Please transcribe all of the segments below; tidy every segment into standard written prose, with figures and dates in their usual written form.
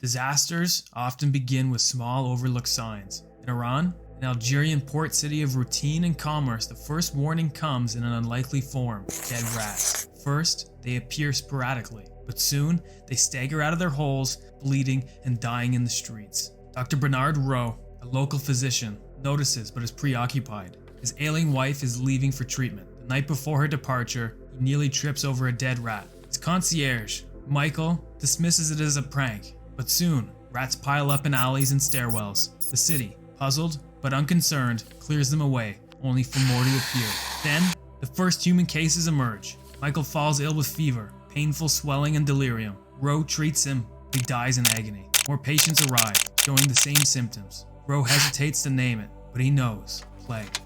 Disasters often begin with small overlooked signs. In Iran, an Algerian port city of routine and commerce, the first warning comes in an unlikely form: dead rats. First, they appear sporadically, but soon they stagger out of their holes, bleeding and dying in the streets. Dr. Bernard Rieux, a local physician, notices but is preoccupied. His ailing wife is leaving for treatment. The night before her departure, he nearly trips over a dead rat. His concierge, Michael, dismisses it as a prank, but soon rats pile up in alleys and stairwells. The city, puzzled but unconcerned, clears them away, only for more to appear. Then, the first human cases emerge. Michael falls ill with fever, painful swelling and delirium. Rieux treats him, he dies in agony. More patients arrive, showing the same symptoms. Rieux hesitates to name it, but he knows: plague.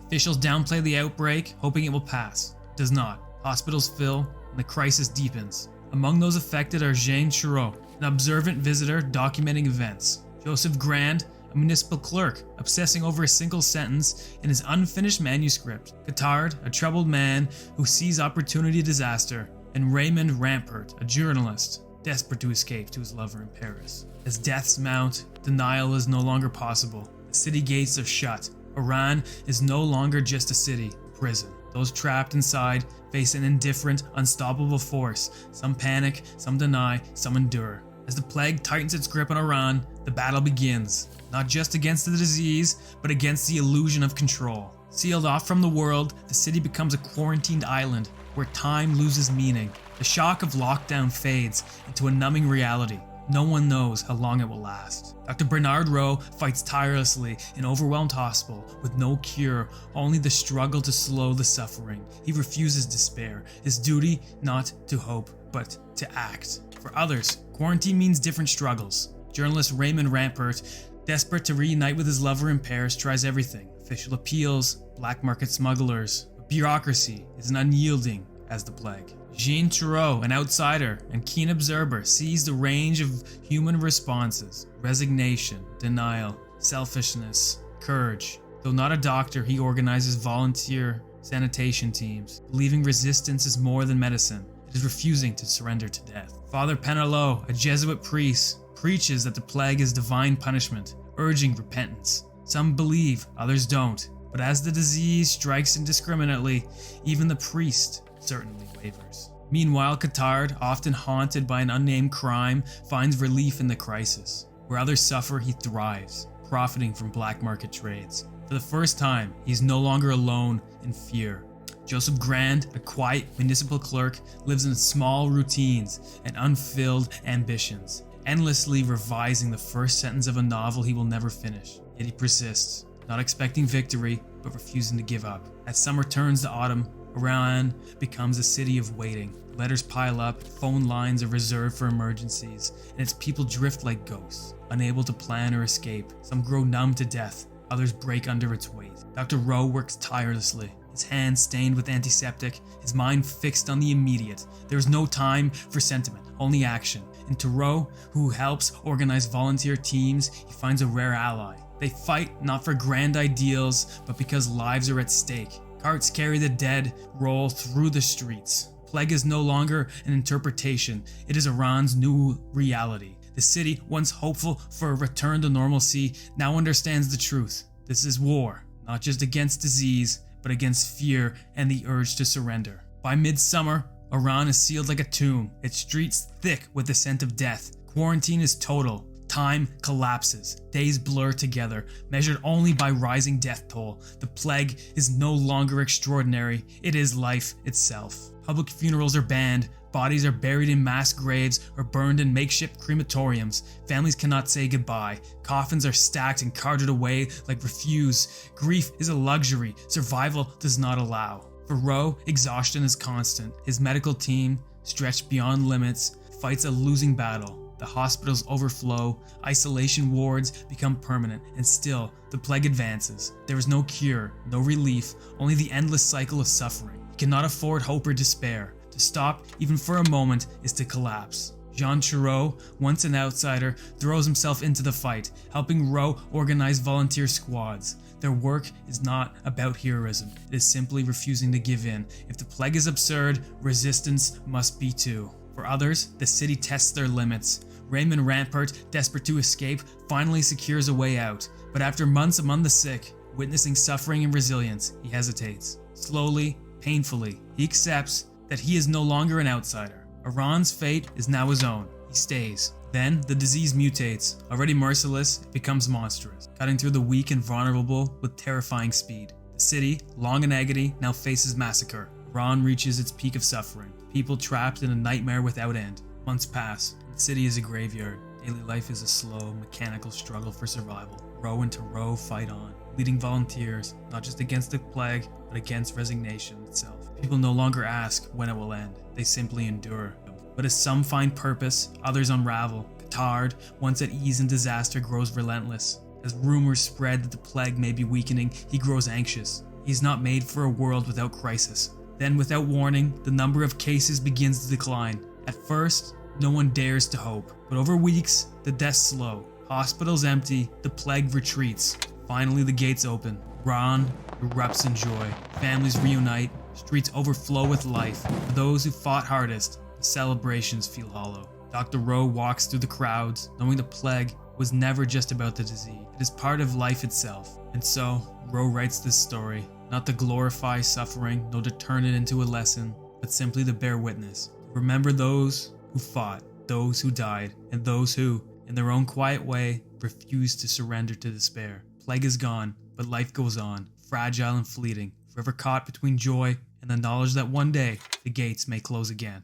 Officials downplay the outbreak, hoping it will pass. It does not. Hospitals fill, and the crisis deepens. Among those affected are Jean Chiraud, an observant visitor documenting events; Joseph Grand, a municipal clerk obsessing over a single sentence in his unfinished manuscript; Cottard, a troubled man who sees opportunity disaster; and Raymond Rampert, a journalist desperate to escape to his lover in Paris. As deaths mount, denial is no longer possible. The city gates are shut. Iran is no longer just a city, prison. Those trapped inside face an indifferent, unstoppable force. Some panic, some deny, some endure. As the plague tightens its grip on Iran, the battle begins, not just against the disease, but against the illusion of control. Sealed off from the world, the city becomes a quarantined island where time loses meaning. The shock of lockdown fades into a numbing reality. No one knows how long it will last. Dr. Bernard Rieux fights tirelessly in an overwhelmed hospital with no cure, only the struggle to slow the suffering. He refuses despair. His duty not to hope, but to act. For others, quarantine means different struggles. Journalist Raymond Rampert, desperate to reunite with his lover in Paris, tries everything: official appeals, black market smugglers. But bureaucracy is as unyielding as the plague. Jean Chiraud, an outsider and keen observer, sees the range of human responses: resignation, denial, selfishness, courage. Though not a doctor, he organizes volunteer sanitation teams, believing resistance is more than medicine. It is refusing to surrender to death. Father Penelot, a Jesuit priest, preaches that the plague is divine punishment, urging repentance. Some believe, others don't. But as the disease strikes indiscriminately, even the priest certainly wavers. Meanwhile, Cottard, often haunted by an unnamed crime, finds relief in the crisis. Where others suffer, he thrives, profiting from black market trades. For the first time, he's no longer alone in fear. Joseph Grand, a quiet municipal clerk, lives in small routines and unfilled ambitions, endlessly revising the first sentence of a novel he will never finish. Yet he persists, not expecting victory, but refusing to give up. As summer turns to autumn, Iran becomes a city of waiting. Letters pile up, phone lines are reserved for emergencies, and its people drift like ghosts, unable to plan or escape. Some grow numb to death, others break under its weight. Dr. Rieux works tirelessly, his hands stained with antiseptic, his mind fixed on the immediate. There is no time for sentiment, only action. In Rieux, who helps organize volunteer teams, he finds a rare ally. They fight not for grand ideals, but because lives are at stake. Carts carry the dead, roll through the streets. Plague is no longer an interpretation, it is Iran's new reality. The city, once hopeful for a return to normalcy, now understands the truth. This is war, not just against disease, but against fear and the urge to surrender. By midsummer, Iran is sealed like a tomb, its streets thick with the scent of death. Quarantine is total. Time collapses. Days blur together, measured only by rising death toll. The plague is no longer extraordinary. It is life itself. Public funerals are banned. Bodies are buried in mass graves or burned in makeshift crematoriums. Families cannot say goodbye. Coffins are stacked and carted away like refuse. Grief is a luxury survival does not allow. For Rieux, exhaustion is constant. His medical team, stretched beyond limits, fights a losing battle. The hospitals overflow, isolation wards become permanent, and still, the plague advances. There is no cure, no relief, only the endless cycle of suffering. He cannot afford hope or despair. To stop, even for a moment, is to collapse. Jean Chiraud, once an outsider, throws himself into the fight, helping Rieux organize volunteer squads. Their work is not about heroism, it is simply refusing to give in. If the plague is absurd, resistance must be too. For others, the city tests their limits. Raymond Rampart, desperate to escape, finally secures a way out. But after months among the sick, witnessing suffering and resilience, he hesitates. Slowly, painfully, he accepts that he is no longer an outsider. Iran's fate is now his own. He stays. Then, the disease mutates. Already merciless, it becomes monstrous, cutting through the weak and vulnerable with terrifying speed. The city, long in agony, now faces massacre. Iran reaches its peak of suffering. People trapped in a nightmare without end. Months pass. The city is a graveyard. Daily life is a slow, mechanical struggle for survival. Row into row fight on, leading volunteers, not just against the plague, but against resignation itself. People no longer ask when it will end. They simply endure. But as some find purpose, others unravel. Qatar, once at ease in disaster, grows relentless. As rumors spread that the plague may be weakening, he grows anxious. He's not made for a world without crisis. Then, without warning, the number of cases begins to decline. At first, no one dares to hope. But over weeks, the deaths slow. Hospitals empty, the plague retreats. Finally, the gates open. Iran erupts in joy. Families reunite. Streets overflow with life. For those who fought hardest, the celebrations feel hollow. Dr. Rieux walks through the crowds, knowing the plague was never just about the disease. It is part of life itself. And so, Rieux writes this story, not to glorify suffering, nor to turn it into a lesson, but simply to bear witness. Remember those who fought, those who died, and those who, in their own quiet way, refused to surrender to despair. Plague is gone, but life goes on, fragile and fleeting, forever caught between joy and the knowledge that one day the gates may close again.